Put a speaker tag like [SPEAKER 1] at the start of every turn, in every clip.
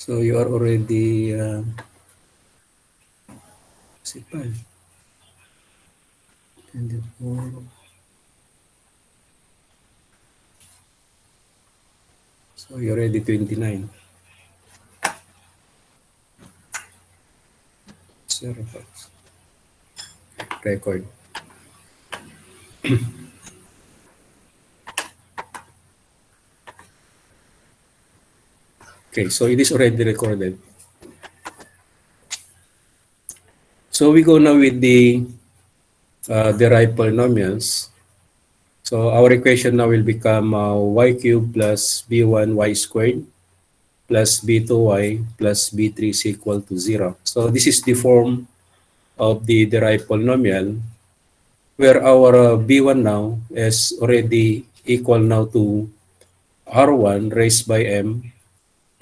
[SPEAKER 1] So you are already sipal. 24. So you're already 29. Zero bucks. Record. Okay, so it is already recorded. So we go now with the derived polynomials. So our equation now will become y cubed plus b1 y squared plus b2 y plus b3 is equal to 0. So this is the form of the derived polynomial where our b1 now is already equal now to r1 raised by m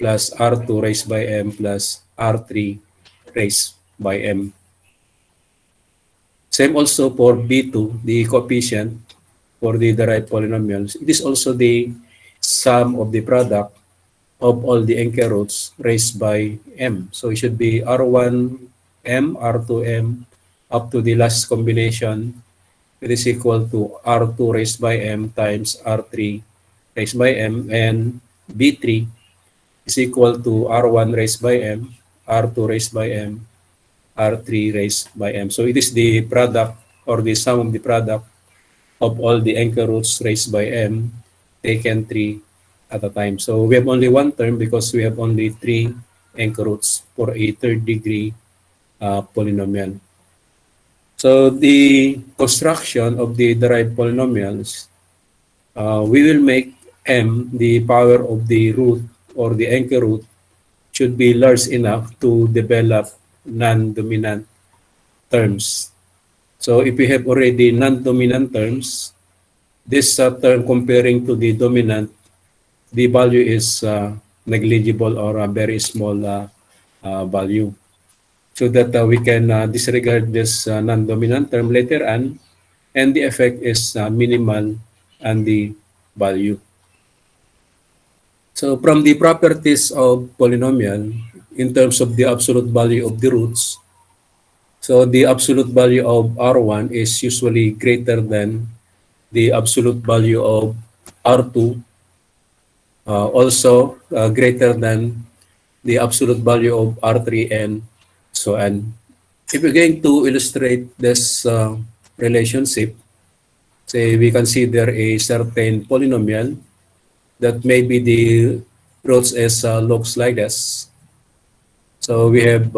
[SPEAKER 1] plus r2 raised by m plus r3 raised by m. Same also for b2, the coefficient for the derived polynomials. It is also the sum of the product of all the anchor roots raised by m. So it should be r1m, r2m, up to the last combination. It is equal to r2 raised by m times r3 raised by m, and b3 is equal to r1 raised by m, r2 raised by m, r3 raised by m. So it is the product or the sum of the product of all the anchor roots raised by m taken 3 at a time. So we have only one term because we have only 3 anchor roots for a third degree polynomial. So the construction of the derived polynomials, we will make m the power of the root or the anchor root should be large enough to develop non-dominant terms. So if we have already non-dominant terms, this term comparing to the dominant, the value is negligible or a very small value. So that we can disregard this non-dominant term later on, and the effect is minimal on the value. So from the properties of polynomial, in terms of the absolute value of the roots, so the absolute value of R1 is usually greater than the absolute value of R2, also greater than the absolute value of R3, and so on. If we're going to illustrate this relationship, say we consider a certain polynomial that maybe the roots as looks like this. So we have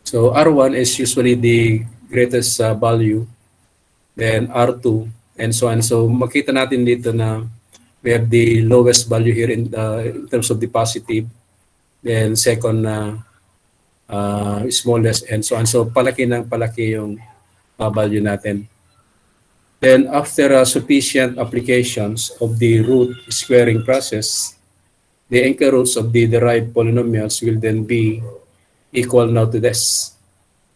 [SPEAKER 1] so R1 is usually the greatest value, then R2, and so on. So makita natin dito na we have the lowest value here in terms of the positive, then second smallest, and so on. So palaki ng palaki yung value natin. Then after sufficient applications of the root squaring process, the anchor roots of the derived polynomials will then be equal now to this.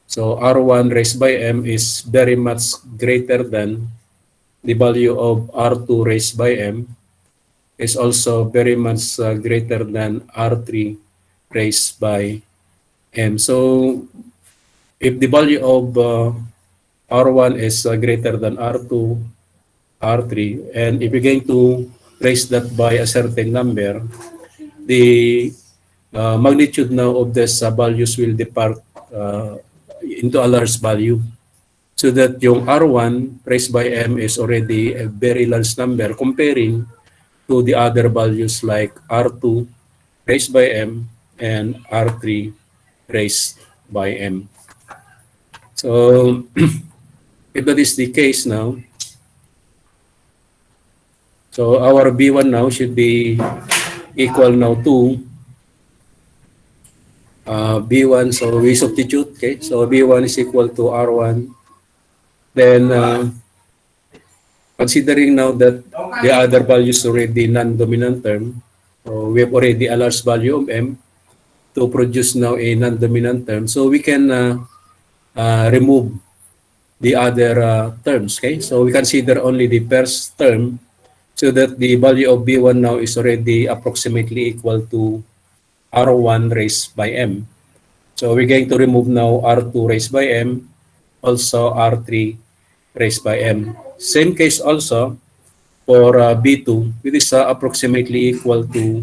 [SPEAKER 1] So R1 raised by m is very much greater than the value of R2 raised by m, is also very much greater than R3 raised by m. So if the value of R1 is greater than R2, R3, and if you're going to raise that by a certain number, the magnitude now of these values will depart into a large value. So that yung R1 raised by m is already a very large number comparing to the other values like R2 raised by m and R3 raised by m. So if that is the case now, so our B1 now should be equal now to B1. So we substitute, okay? So B1 is equal to R1. Then considering now that the other values already non-dominant term, So we have already a large value of m to produce now a non-dominant term. So we can remove the other terms. Okay, so we consider only the first term so that the value of B1 now is already approximately equal to R1 raised by M. So we're going to remove now R2 raised by M, also R3 raised by M. Same case also for B2, which is approximately equal to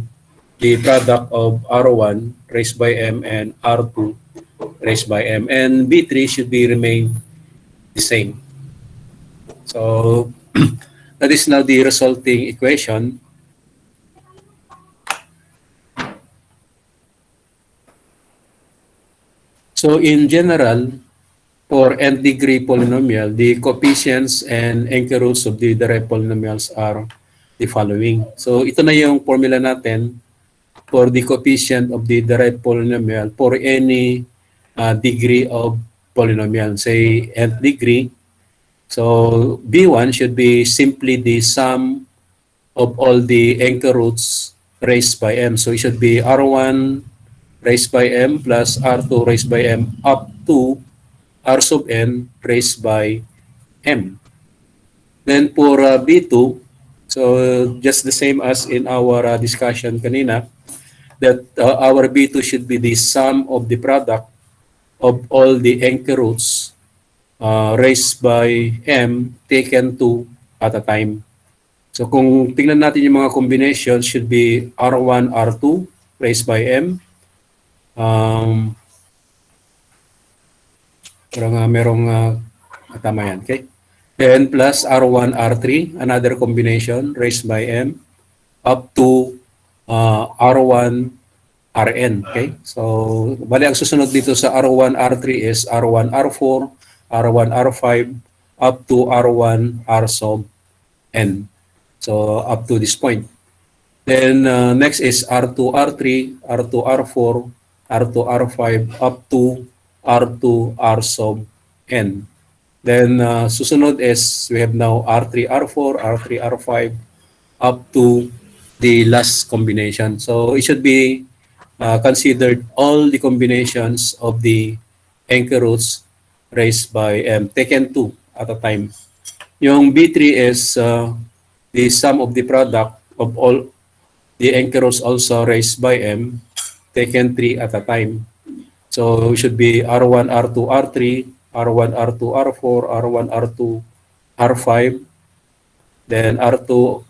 [SPEAKER 1] the product of R1 raised by M and R2 raised by M. And B3 should be remain the same. So that is now the resulting equation. So in general, for nth degree polynomial, the coefficients and anchor roots of the derived polynomials are the following. So ito na yung formula natin for the coefficient of the derived polynomial for any degree of polynomial, say nth degree. So B1 should be simply the sum of all the anchor roots raised by m. So it should be R1 raised by m plus R2 raised by m up to R sub n raised by m. Then for B2, so just the same as in our discussion kanina, that our B2 should be the sum of the product of all the anchor roots raised by m taken two at a time. So kung tingnan natin yung mga combinations, should be R1, R2 raised by m. Merong tama yan, okay? Then plus R1, R3, another combination raised by m up to R1, Rn, okay? So, bali ang susunod dito sa R1, R3 is R1, R4, R1, R5, up to R1, R sub n. So, up to this point. Then, next is R2, R3, R2, R4, R2, R5, up to R2, R sub n. Then, susunod is, we have now R3, R4, R3, R5, up to the last combination. So, it should be considered all the combinations of the anchor roots raised by m, taken two at a time. Yung B3 is the sum of the product of all the anchor roots also raised by m, taken three at a time. So it should be R1, R2, R3, R1, R2, R4, R1, R2, R5, then R2,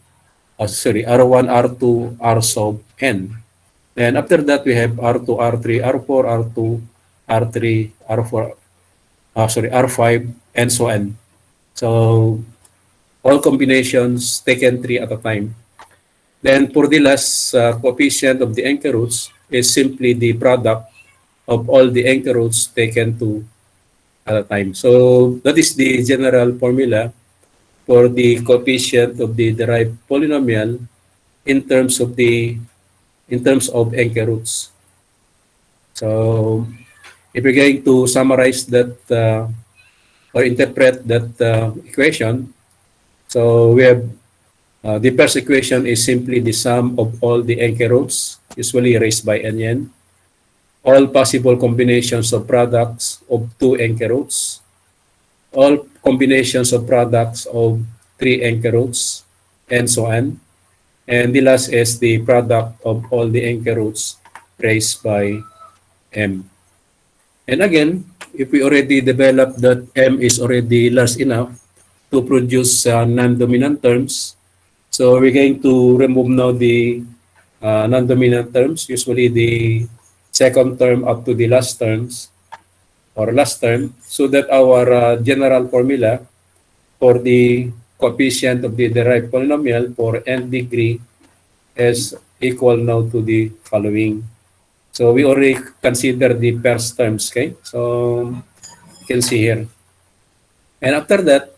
[SPEAKER 1] R1, R2, R sub n. Then after that, we have R2, R3, R4, R2, R3, R4, R5, and so on. So all combinations taken three at a time. Then for the last coefficient of the anchor roots is simply the product of all the anchor roots taken two at a time. So that is the general formula for the coefficient of the derived polynomial in terms of anchor roots. So if we're going to summarize that or interpret that equation, so we have the first equation is simply the sum of all the anchor roots, usually raised by n, all possible combinations of products of two anchor roots, all combinations of products of three anchor roots, and so on. And the last is the product of all the anchor roots raised by m. And again, if we already developed that m is already large enough to produce non-dominant terms, so we're going to remove now the non-dominant terms, usually the second term up to the last terms or last term, so that our general formula for the coefficient of the derived polynomial for nth degree is equal now to the following. So we already consider the first terms, okay? So you can see here. And after that,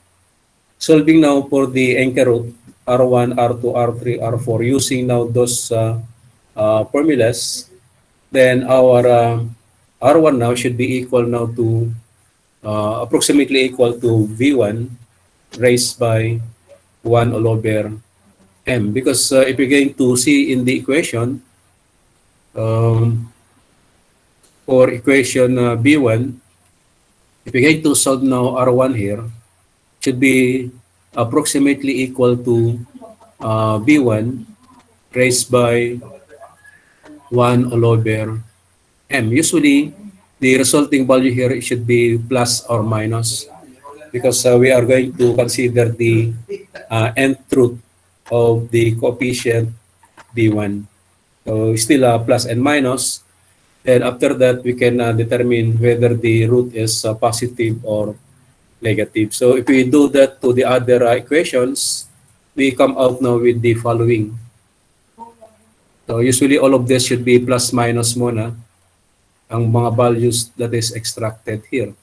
[SPEAKER 1] solving now for the anchor root, R1, R2, R3, R4, using now those formulas, then our R1 now should be equal now to approximately equal to V1 raised by 1 all over m, because if you're going to see in the equation, um, for equation B1, if you're going to solve now R1 here, should be approximately equal to B1 raised by 1 all over m. Usually, the resulting value here should be plus or minus, because we are going to consider the nth root of the coefficient B1. So still plus and minus. And after that, we can determine whether the root is positive or negative. So if we do that to the other equations, we come out now with the following. So usually all of this should be plus minus muna ang mga values that is extracted here.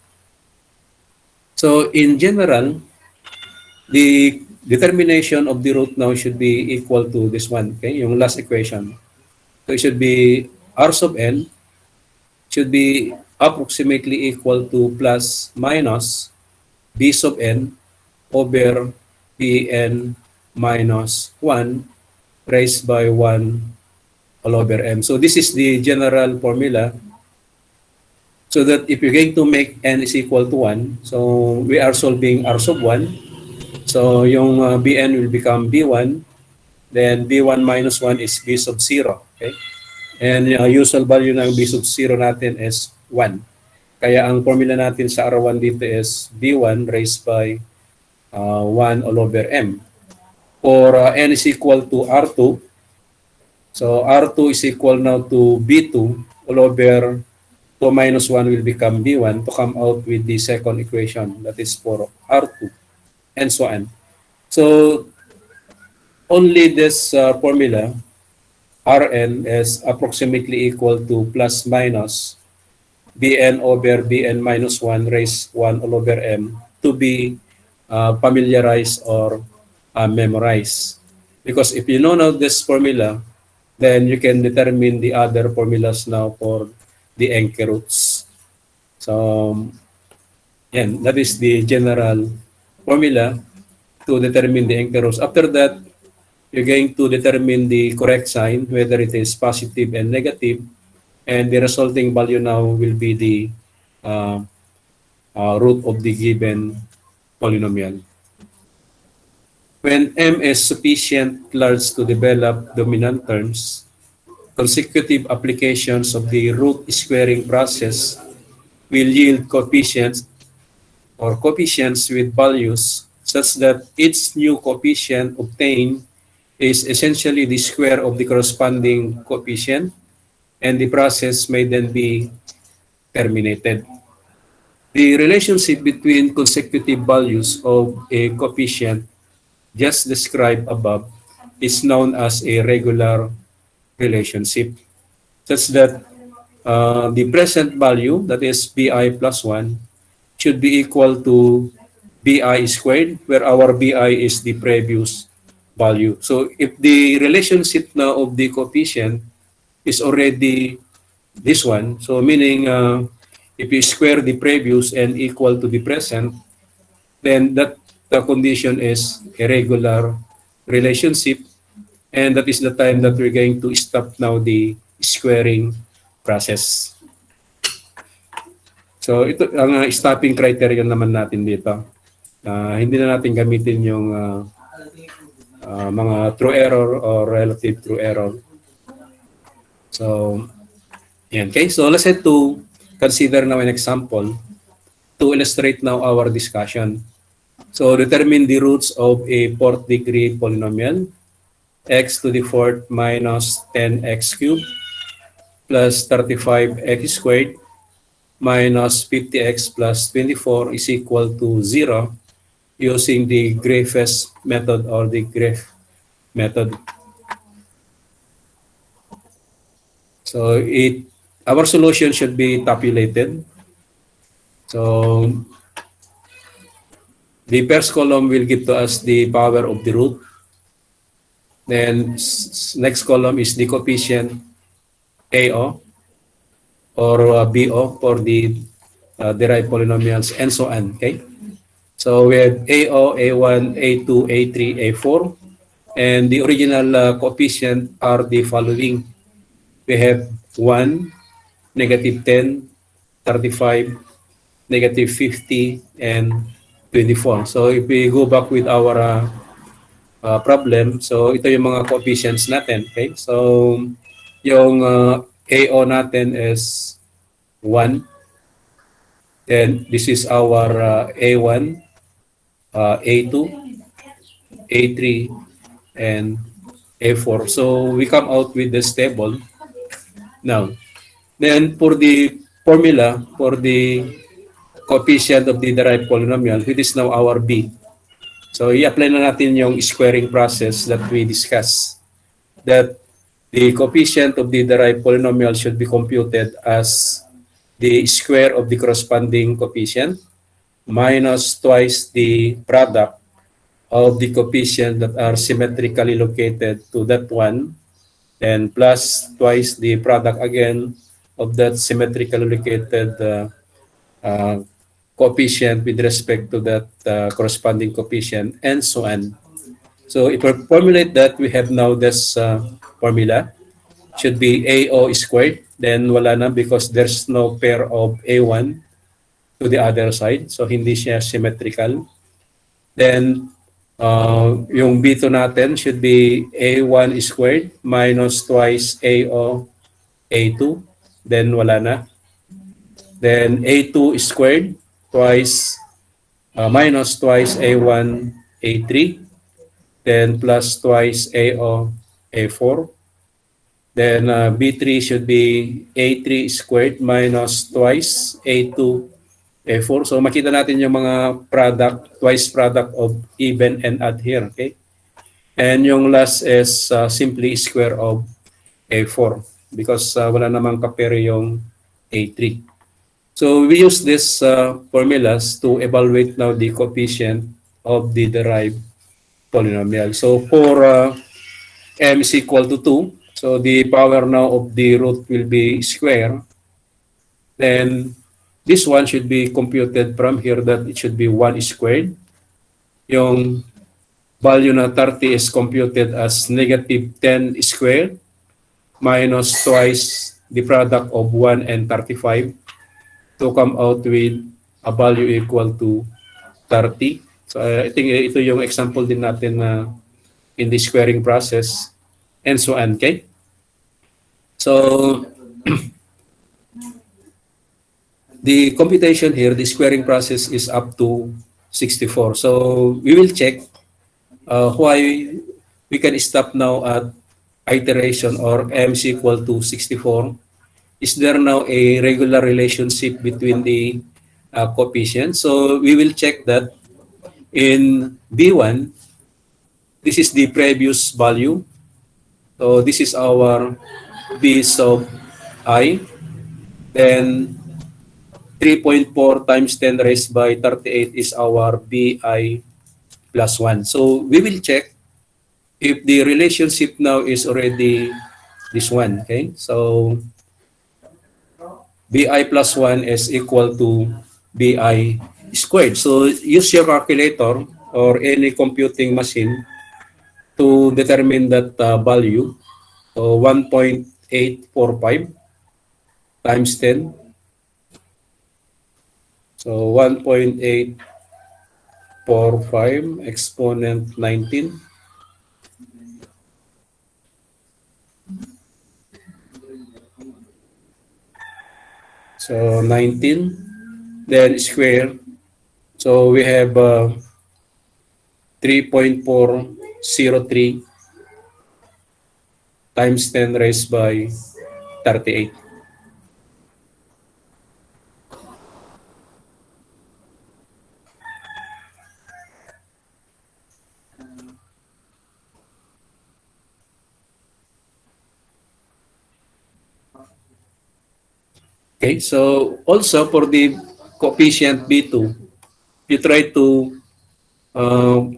[SPEAKER 1] So in general, the determination of the root now should be equal to this one, okay? Yung last equation. So it should be r sub n should be approximately equal to plus minus b sub n over bn minus 1 raised by 1 all over m. So this is the general formula. So that if you're going to make n is equal to 1, so we are solving r sub 1. So yung bn will become b1, then b1 minus 1 is b sub 0. Okay? And usual value ng b sub 0 natin is 1. Kaya ang formula natin sa R1 dito is b1 raised by 1 all over m. For n is equal to r2, so r2 is equal now to b2 all over 2 minus 1 will become b1 to come out with the second equation, that is for r2, and so on. So only this formula, Rn, is approximately equal to plus minus Bn over Bn minus 1 raised 1 all over m to be familiarized or memorized. Because if you know now this formula, then you can determine the other formulas now for the Encke roots. So, yan, that is the general formula to determine the Encke roots. After that, you're going to determine the correct sign, whether it is positive and negative, and the resulting value now will be the root of the given polynomial. When m is sufficient large to develop dominant terms, consecutive applications of the root squaring process will yield coefficients or coefficients with values such that each new coefficient obtained is essentially the square of the corresponding coefficient, and the process may then be terminated. The relationship between consecutive values of a coefficient just described above is known as a regular relationship, such that the present value, that is bi plus 1, should be equal to bi squared, where our bi is the previous value. So if the relationship now of the coefficient is already this one, so meaning if you square the previous and equal to the present, then that the condition is a regular relationship. And that is the time that we're going to stop now the squaring process. So ito ang stopping criterion naman natin dito. Hindi na natin gamitin yung mga true error or relative true error. So, yan. Okay, so let's head to consider now an example to illustrate now our discussion. So determine the roots of a 4th degree polynomial, x to the 4th minus 10x cubed plus 35x squared minus 50x plus 24 is equal to 0 using the Griffiths method or the Griff method. So our solution should be tabulated. So the first column will give to us the power of the root. Then next column is the coefficient AO or BO for the derived polynomials and so on. Okay. So we have AO, A1, A2, A3, A4, And the original coefficient are the following. We have 1, -10, 35, -50, and 24. So if we go back with our problem, so ito yung mga coefficients natin. Okay? So yung AO natin is 1. Then this is our A1, A2, A3, and A4. So we come out with this table now. Then for the formula for the coefficient of the derived polynomial, it is now our B. So i-apply na natin yung squaring process that we discussed. That the coefficient of the derived polynomial should be computed as the square of the corresponding coefficient minus twice the product of the coefficient that are symmetrically located to that one, and plus twice the product again of that symmetrically located uh, coefficient with respect to that corresponding coefficient, and so on. So if we formulate that, we have now this formula. Should be AO squared. Then wala na because there's no pair of A1 to the other side. So hindi siya symmetrical. Then yung B2 natin should be A1 squared minus twice AO A2. Then wala na. Then A2 squared twice minus twice A1 A3. Then plus twice AO A4. Then B3 should be A3 squared minus twice A2 A4. So makita natin yung mga product, twice product of even and odd here. Okay? And yung last is simply square of A4 because wala namang kapere yung A3. So we use these formulas to evaluate now the coefficient of the derived polynomial. So for m is equal to 2, so the power now of the root will be square. Then this one should be computed from here that it should be 1 squared. Yung value na 30 is computed as -10 squared minus twice the product of 1 and 35 to come out with a value equal to 30. So I think ito yung example din natin na in the squaring process and so on. Okay? So the computation here, the squaring process is up to 64. So we will check why we can stop now at iteration or m is equal to 64. Is there now a regular relationship between the coefficients? So we will check that in B1, this is the previous value. So this is our B sub I. Then 3.4 times 10 raised by 38 is our BI plus 1. So we will check if the relationship now is already this one. Okay, so BI plus 1 is equal to BI squared. So use your calculator or any computing machine to determine that value. So 1.845 times 10. So 1.845 exponent 19. So 19, then square. So we have 3.403 times 10 raised by 38. Okay, so also for the coefficient B2, you try to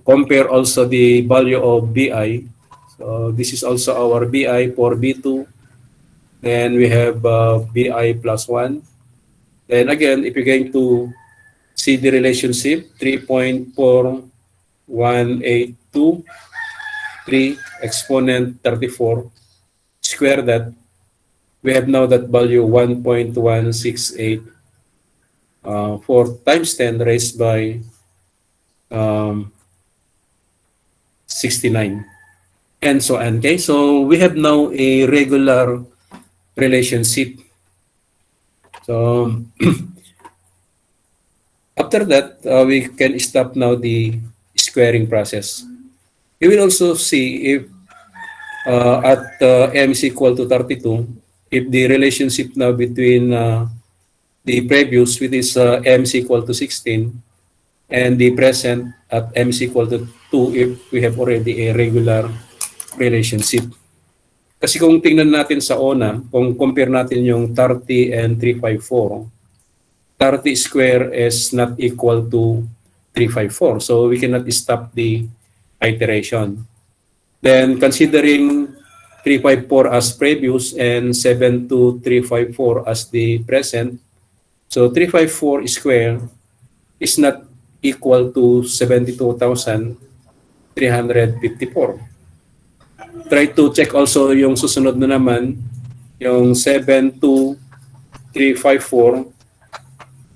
[SPEAKER 1] compare also the value of BI. So this is also our BI for B2. Then we have BI plus 1. Then again, if you're going to see the relationship, 3.4182, 3 exponent 34, square that, we have now that value 1.168 4 times 10 raised by 69, and so on. Okay, so we have now a regular relationship. So after that, we can stop now the squaring process. We will also see if at m is equal to 32, if the relationship now between the previous, which is m is equal to 16, and the present at m is equal to 2, if we have already a regular relationship. Kasi kung tingnan natin sa ONA, kung compare natin yung 30 and 354, 30 square is not equal to 354. So we cannot stop the iteration. Then considering 354 as previous and 72354 as the present, so 354 square is not equal to 72,354. Try to check also yung susunod na naman, yung 72354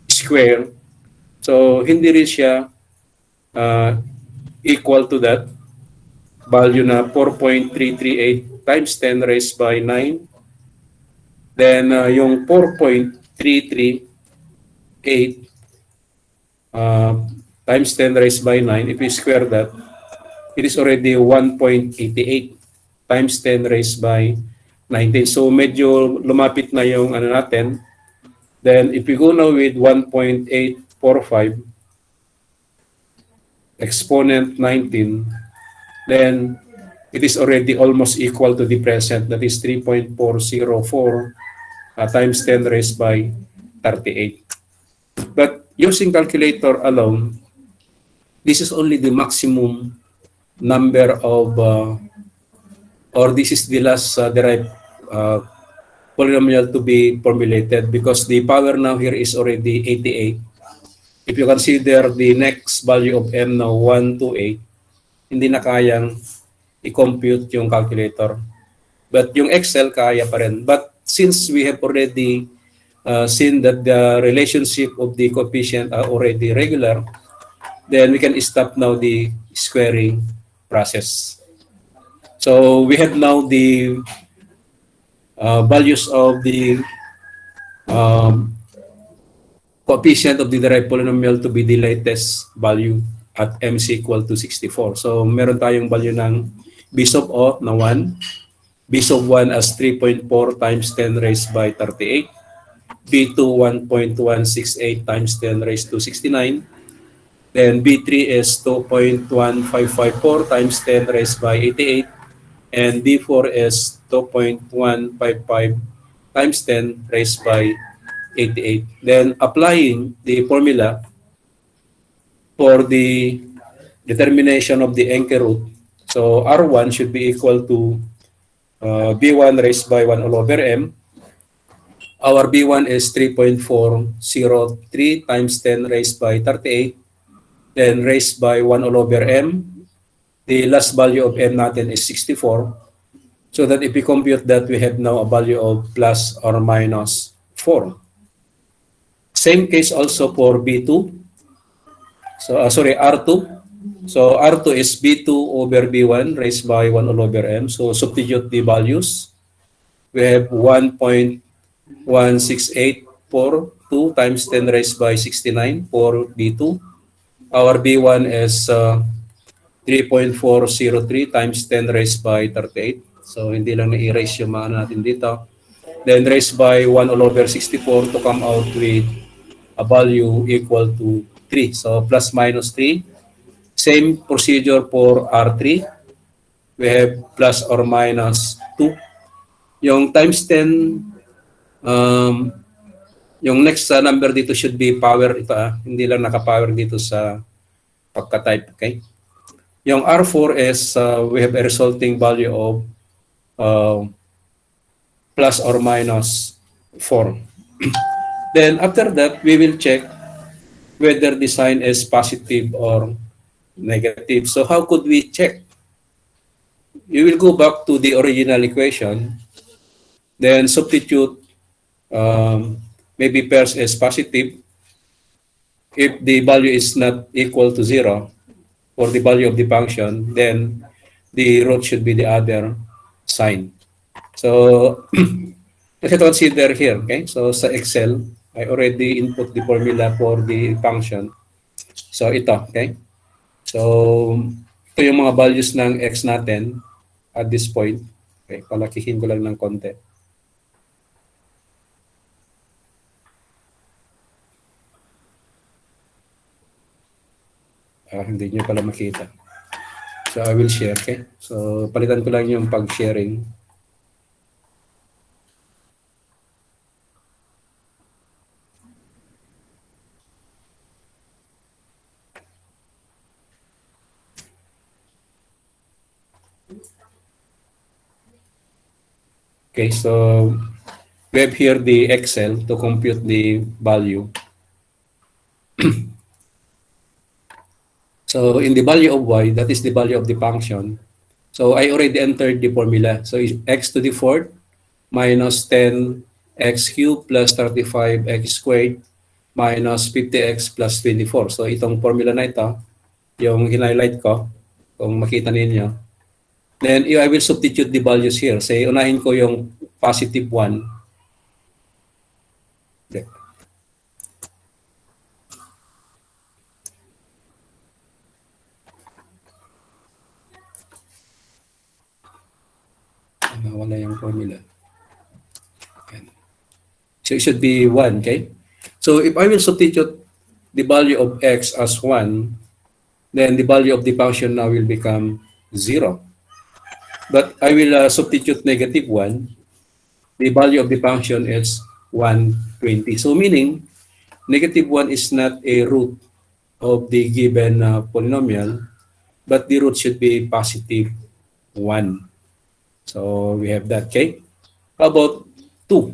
[SPEAKER 1] square. So hindi rin siya equal to that value na 4.338 times 10 raised by 9. Then yung 4.338 times 10 raised by 9, if we square that, it is already 1.88 times 10 raised by 19. So medyo lumapit na yung ano natin. Then if we go now with 1.845 exponent 19, then it is already almost equal to the present, that is 3.404 times 10 raised by 38. But using calculator alone, this is only the maximum number of, or this is the last derived polynomial to be formulated, because the power now here is already 88. If you consider the next value of m now 128, hindi na kayang i-compute yung calculator. But yung Excel kaya pa rin. But since we have already seen that the relationship of the coefficient are already regular, then we can stop now the squaring process. So we have now the values of the coefficient of the derived polynomial to be the latest value at m is equal to 64. So meron tayong value ng b sub o na 1, b sub 1 as 3.4 times 10 raised by 38, b2 1.168 times 10 raised to 69, then b3 is 2.1554 times 10 raised by 88, and b4 is 2.155 times 10 raised by 88. Then applying the formula for the determination of the anchor root, so R1 should be equal to B1 raised by 1 all over M. Our B1 is 3.403 times 10 raised by 38, then raised by 1 all over M. The last value of M natin is 64. So that if we compute that, we have now a value of plus or minus 4. Same case also for B2. So, R2. So, R2 is B2 over B1 raised by 1 all over M. So, substitute the values. We have 1.16842 times 10 raised by 69 for B2. Our B1 is 3.403 times 10 raised by 38. So, hindi lang na-erase yung mga natin dito. Then, raised by 1 all over 64 to come out with a value equal to 3. So, plus minus 3. Same procedure for R3. We have plus or minus 2. Yung times 10, yung next number dito should be power. Ito hindi lang naka-power dito sa pagka-type. Okay? Yung R4 is we have a resulting value of plus or minus 4. Then after that, we will check whether the sign is positive or negative. So how could we check? you will go back to the original equation, then substitute maybe pairs as positive. If the value is not equal to 0 for the value of the function, then the root should be the other sign. So let's consider here, okay? So sa Excel, I already input the formula for the function. So ito, okay? So ito yung mga values ng x natin at this point. Okay, palakihin ko lang ng konti. Hindi nyo pala makita. So I will share, okay? So palitan ko lang yung pag-sharing. Okay, so we have here the Excel to compute the value. So in the value of y, that is the value of the function. So I already entered the formula. So x to the fourth minus 10x cubed plus 35x squared minus 50x plus 24. So itong formula na ito, yung highlight ko, kung makita ninyo. Then I will substitute the values here. Say, unahin ko yung positive 1. Okay. Nawala yung formula. Okay. So it should be 1, okay? So if I will substitute the value of x as 1, then the value of the function now will become 0. But I will substitute negative 1. The value of the function is 120. So meaning, negative 1 is not a root of the given polynomial, but the root should be positive 1. So we have that, okay? How about 2?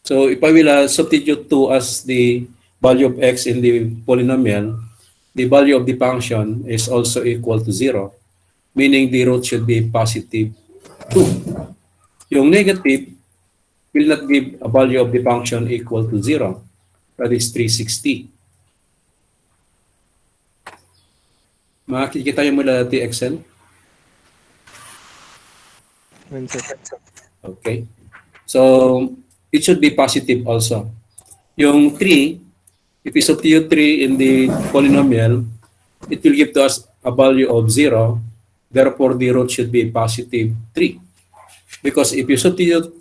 [SPEAKER 1] So if I will substitute 2 as the value of x in the polynomial, the value of the function is also equal to 0, meaning the root should be positive 2. Yung negative will not give a value of the function equal to 0. That is 360. Makikita yung mula natin Excel? Okay. So, it should be positive also. Yung 3, if we substitute 3 in the polynomial, it will give to us a value of 0. Therefore, the root should be positive 3. Because if you substitute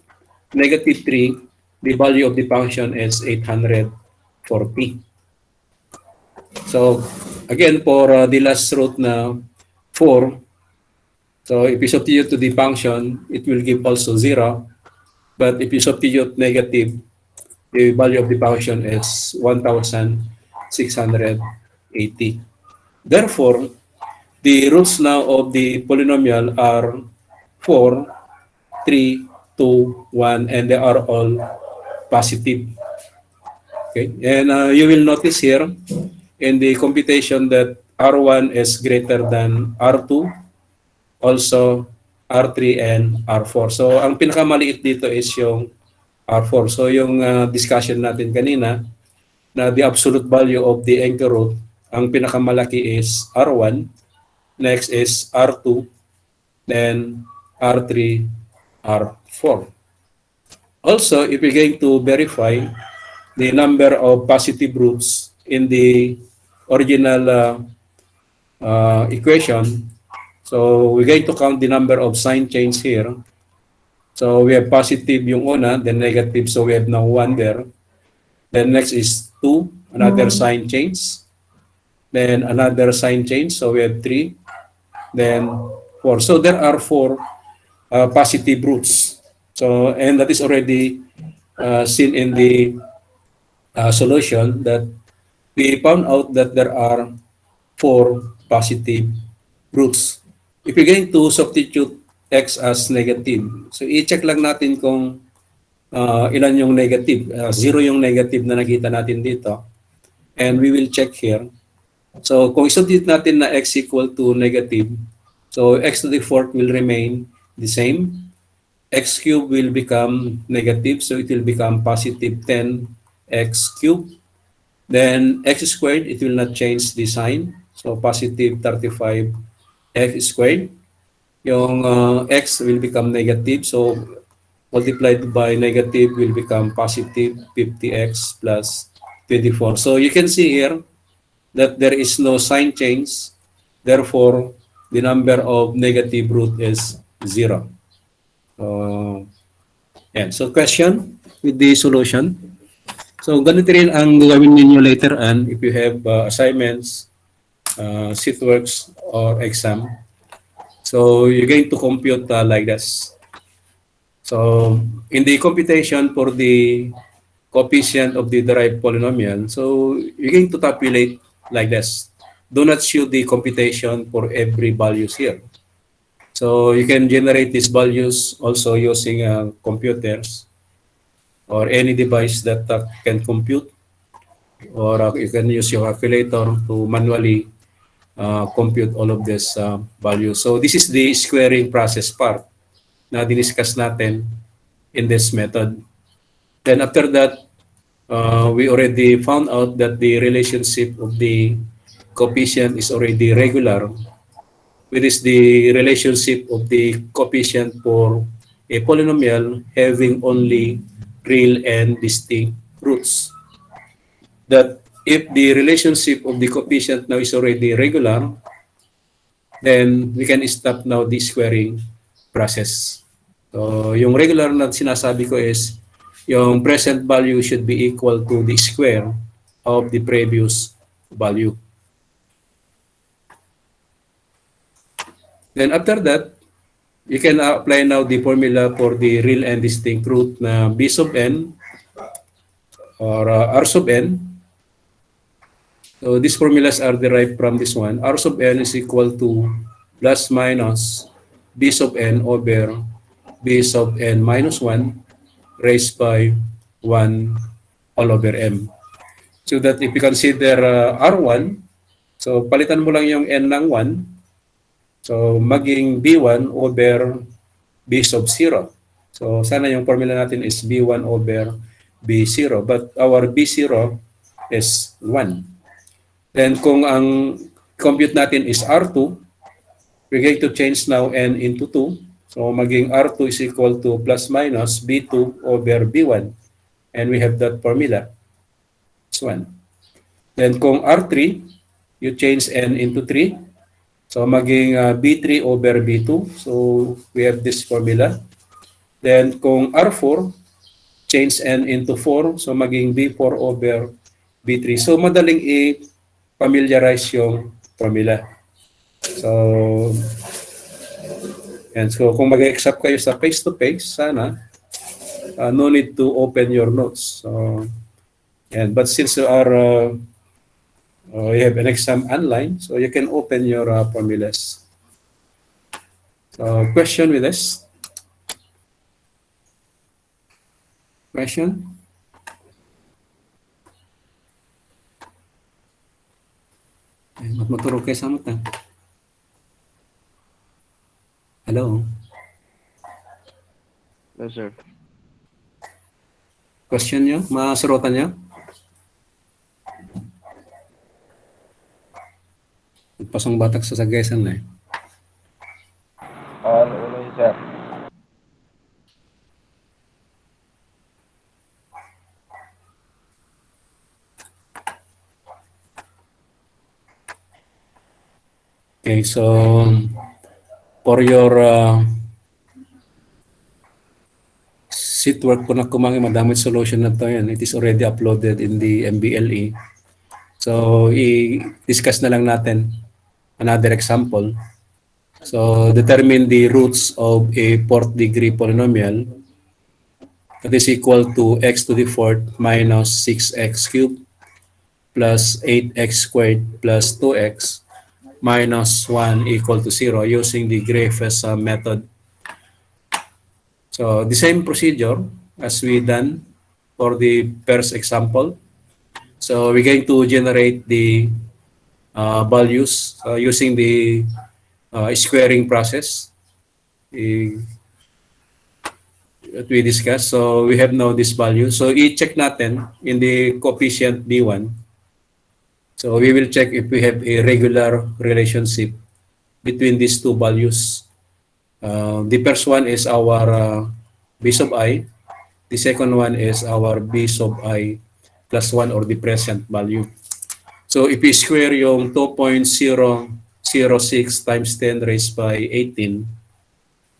[SPEAKER 1] negative 3, the value of the function is 840. So, again, for the last root na 4, so if you substitute to the function, it will give also 0. But if you substitute negative, the value of the function is 1,680. Therefore, the roots now of the polynomial are 4, 3, 2, 1, and they are all positive. Okay, and you will notice here in the computation that R1 is greater than R2, also R3 and R4. So ang pinakamaliit dito is yung R4. So yung discussion natin kanina na the absolute value of the anchor root, ang pinakamalaki is R1, next is R2, then R3, R4. Also, if we're going to verify the number of positive roots in the original equation, so we're going to count the number of sign change here. So we have positive yung una, then negative, so we have now 1 there. Then next is 2, another sign change. Then another sign change, so we have 3. Then 4. So there are 4 positive roots. So, and that is already seen in the solution that we found out that there are 4 positive roots. If you're going to substitute x as negative, so i-check lang natin kung ilan yung negative. 0 yung negative na nakita natin dito. And we will check here. So kung i-substitute natin na x equal to negative, So x to the fourth will remain the same. X cubed will become negative, so it will become positive 10x cubed. Then x squared, it will not change the sign. So positive 35x squared. Yung x will become negative, so multiplied by negative will become positive 50x plus 24. So you can see here that there is no sign change. Therefore, the number of negative root is 0. Yan. So question with the solution. So ganito rin ang gagawin ninyo later on if you have assignments, sheet works, or exam. So you're going to compute like this. So in the computation for the coefficient of the derived polynomial, so you're going to tabulate like this. Do not show the computation for every values here. So you can generate these values also using computers or any device that can compute, or you can use your calculator to manually compute all of this values. So this is the squaring process part na diniscuss natin in this method. Then after that, we already found out that the relationship of the coefficient is already regular, which is the relationship of the coefficient for a polynomial having only real and distinct roots. That if the relationship of the coefficient now is already regular, then we can stop now the squaring process. So yung regular na sinasabi ko is yung present value should be equal to the square of the previous value. Then after that, you can apply now the formula for the real and distinct root na b sub n or r sub n. So these formulas are derived from this one. R sub n is equal to plus minus b sub n over b sub n minus 1 raised by 1 all over m. So that if you consider R1, so palitan mo lang yung n ng 1. So maging b1 over b sub 0. So sana yung formula natin is b1 over b0. But our b0 is 1. Then kung ang compute natin is R2, we're going to change now n into 2. So maging R2 is equal to plus minus b2 over b1. And we have that formula. It's 1. Then kung R3, you change n into 3. So maging b3 over b2. So we have this formula. Then kung R4, change n into 4. So maging b4 over b3. So madaling i-familiarize yung formula. So, and so kung mag-exam kayo sa face-to-face, sana no need to open your notes. So, and but since you are you have an exam online, so you can open your formulas. So, question with this? Question? Matuturo kayo sa mata. Hello?
[SPEAKER 2] Yes, sir.
[SPEAKER 1] Question nyo? Masurutan nyo? Pasong batak sa sagasan na eh.
[SPEAKER 2] Ano yun, sir?
[SPEAKER 1] Okay, so for your sheet work po na kumangin, madaming solution na to yan. It is already uploaded in the MBLE. So, i-discuss na lang natin another example. So, determine the roots of a fourth degree polynomial that is equal to x to the fourth minus 6x cubed plus 8x squared plus 2x minus 1 equal to 0 using the Griffiths method. So, the same procedure as we done for the first example. So, we're going to generate the values using the squaring process eh, that we discussed. So we have now this value. So i-check natin in the coefficient B1. So we will check if we have a regular relationship between these two values. The first one is our b sub I. The second one is our b sub I plus 1 or the present value. So if we square yung 2.006 times 10 raised by 18,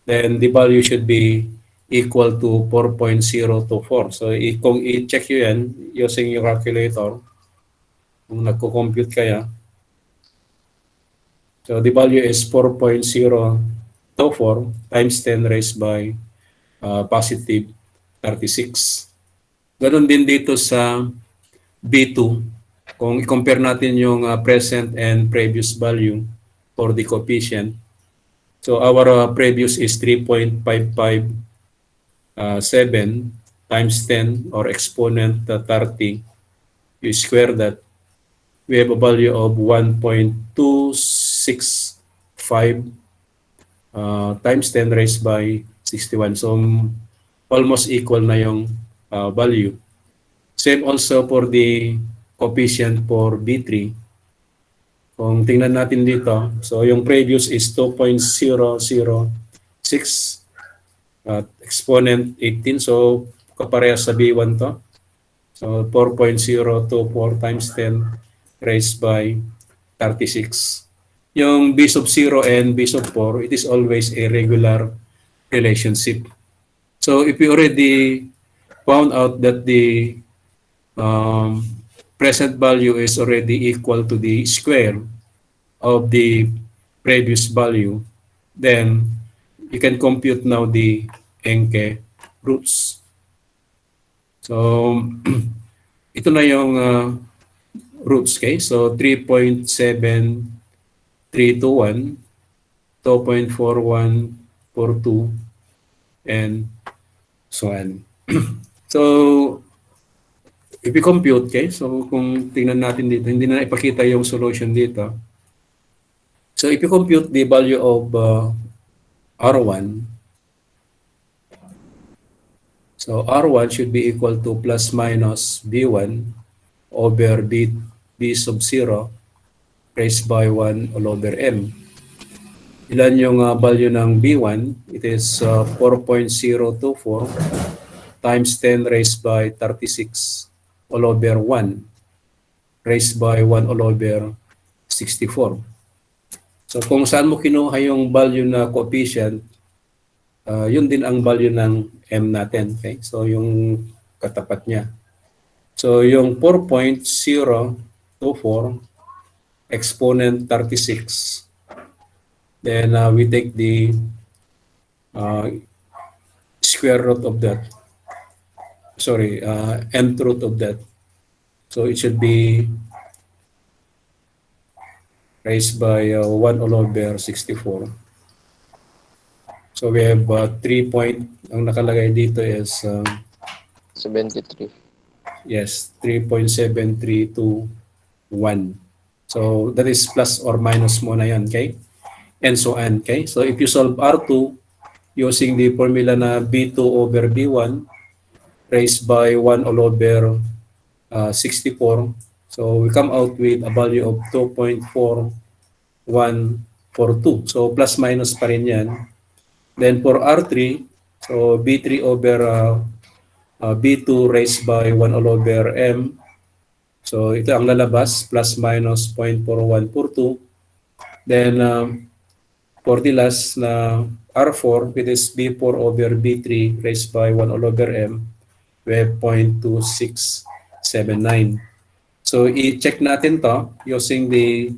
[SPEAKER 1] then the value should be equal to 4.024. So kung i-check nyo yan using your calculator, kung nagko-compute kaya, so the value is 4.024 times 10 raised by positive 36. Ganon din dito sa B2. Kung i-compare natin yung present and previous value for the coefficient, so our previous is 3.557 times 10 or exponent 30. You square that, we have a value of 1.265 times 10 raised by 61. So almost equal na yung value. Same also for the coefficient for B3. Kung tingnan natin dito, so yung previous is 2.006 exponent 18. So kaparehas sa B1 to. So 4.024 times 10 raised by 36. Yung B sub 0 and B sub 4, it is always a regular relationship. So if we already found out that the present value is already equal to the square of the previous value, then you can compute now the Encke roots. So ito na yung roots, okay? So 3.7321, 2.4142, and so on. So if we compute, okay? So kung tingnan natin dito, hindi na ipakita yung solution dito. So if you compute the value of R1, so R1 should be equal to plus minus B1 over B sub 0 raised by 1 all over M. Ilan yung value ng B1? It is 4.024 times 10 raised by 36 all over 1 raised by 1 all over 64. So kung saan mo kinuha yung value na coefficient, yun din ang value ng M natin. Okay? So yung katapat niya. So yung 4.024 exponent 36. Then we take the square root of that. Sorry, nth root of that. So it should be raised by 1 all over 64. So we have 3 point, ang nakalagay dito is
[SPEAKER 2] 73.
[SPEAKER 1] yes, 3.7321. So that is plus or minus mo na yan, okay? And so on, okay? So if you solve R2 using the formula na B2 over B1 raised by 1 all over 64, so we come out with a value of 2.4142. So plus minus pa rin yan. Then for R3, so B3 over B2 raised by 1 all over M. So ito ang lalabas, plus minus 0.4142. Then for the last na R4, it is B4 over B3 raised by 1 all over M. We have 0.2679. So i-check natin to using the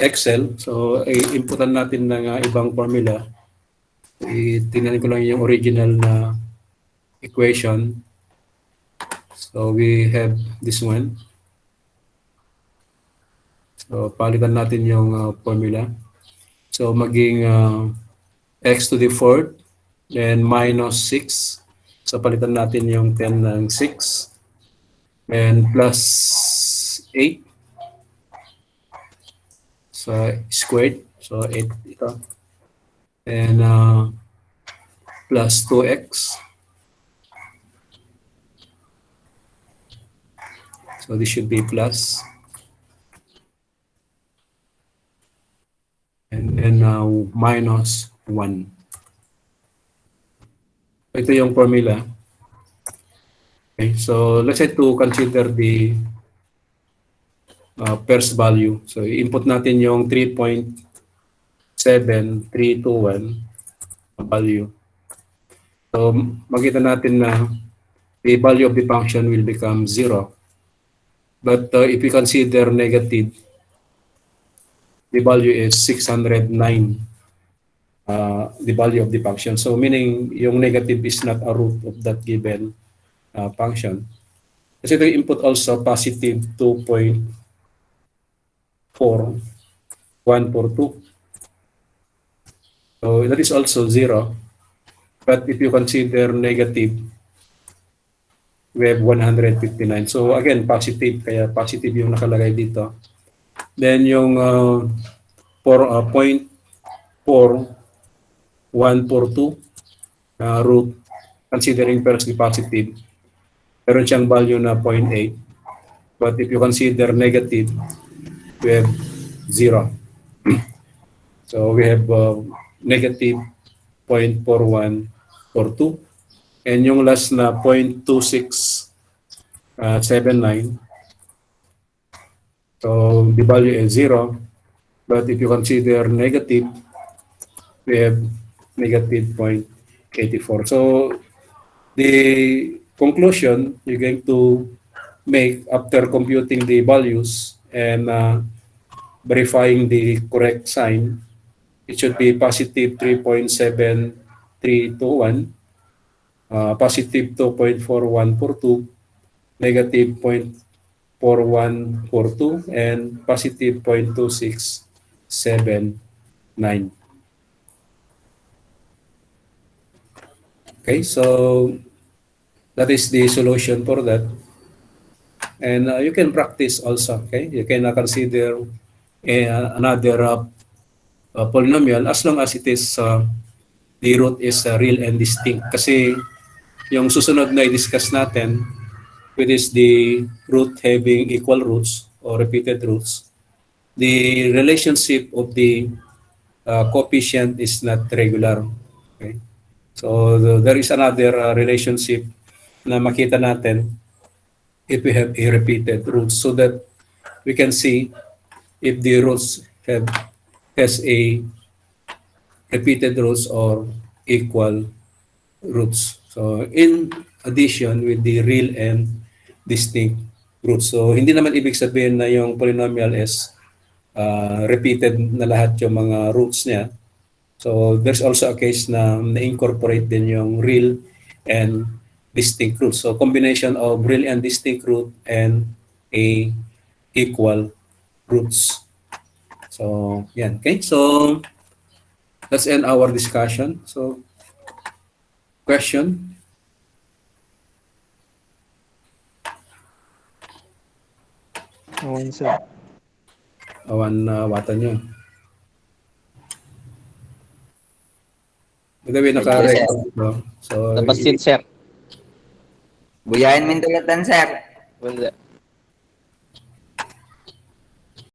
[SPEAKER 1] Excel. So i-inputan natin ng ibang formula. Tingnan ko lang yung original na equation. So we have this one. So palitan natin yung formula. So maging x to the 4th, then minus 6. So palitan natin yung 10 ng 6. And plus 8. squared. So 8 ito. And plus 2x. So this should be plus. And then minus 1. Ito yung formula. Okay, so let's say to consider the first value. So i-input natin yung 3.7321 value. So makita natin na the value of the function will become 0. But if we consider negative, the value is 609, the value of the function. So meaning yung negative is not a root of that given function. Kasi ito input also positive 2.4142. So that is also 0. But if you consider negative, we have 159. So again, positive. Kaya positive yung nakalagay dito. Then yung 0.4142 root, considering first the positive, meron siyang value na 0.8. But if you consider negative, we have 0. So we have negative 0.4142. And yung last na 0.2679. So the value is 0. But if you consider negative, we have negative 0.84. So the conclusion you're going to make after computing the values and verifying the correct sign, it should be positive 3.7321, positive 2.4142, negative 0.4142, and positive 0.2679. Okay, so that is the solution for that. And you can practice also, okay? You can consider another polynomial as long as it is the root is real and distinct. Kasi yung susunod na i-discuss natin, which is the root having equal roots or repeated roots, the relationship of the coefficient is not regular. Okay? So there is another relationship na makita natin if we have a repeated roots, so that we can see if the roots has a repeated roots or equal roots. So in addition with the real and distinct roots. So hindi naman ibig sabihin na yung polynomial is repeated na lahat yung mga roots niya. So there's also a case na na-incorporate din yung real and distinct roots. So combination of real and distinct root and a equal roots. So yan. Okay, so let's end our discussion. So question?
[SPEAKER 3] Awan, sir.
[SPEAKER 1] Awan watan nyo. Magabi naka-record ito. So
[SPEAKER 2] Napasit, sir.
[SPEAKER 4] Buyahin mo yung dulatan, sir.
[SPEAKER 2] Wala.